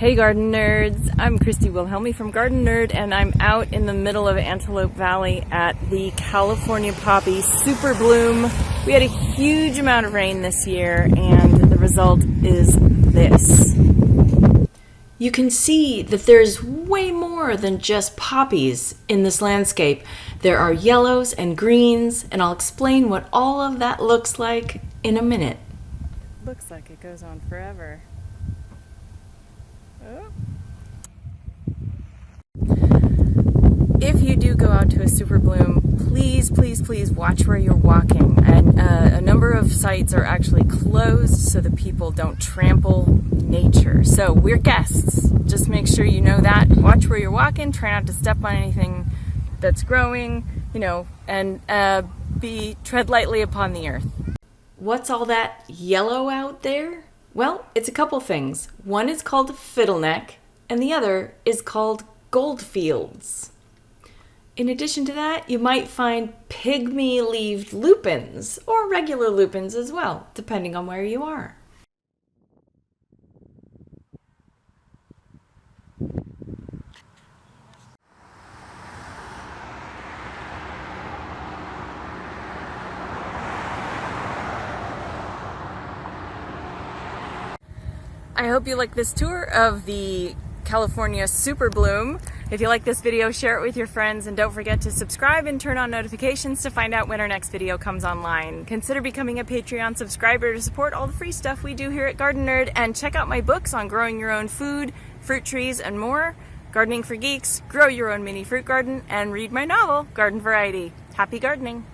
Hey garden nerds, I'm Christy Wilhelmi from Gardenerd, and I'm out in the middle of Antelope Valley at the California Poppies Super Bloom. We had a huge amount of rain this year and the result is this. You can see that there's way more than just poppies in this landscape. There are yellows and greens, and I'll explain what all of that looks like in a minute. Looks like it goes on forever. If you do go out to a super bloom, please watch where you're walking. And a number of sites are actually closed so that people don't trample nature. So we're guests. Just make sure you know that. Watch where you're walking. Try not to step on anything that's growing, and tread lightly upon the earth. What's all that yellow out there? Well, it's a couple things. One is called fiddleneck, and the other is called goldfields. In addition to that, you might find pygmy-leaved lupins, or regular lupins as well, depending on where you are. I hope you like this tour of the California Super Bloom. If you like this video, share it with your friends, and don't forget to subscribe and turn on notifications to find out when our next video comes online. Consider becoming a Patreon subscriber to support all the free stuff we do here at Gardenerd, and check out my books on growing your own food, fruit trees, and more. Gardening for Geeks, Grow Your Own Mini Fruit Garden, and read my novel, Garden Variety. Happy gardening!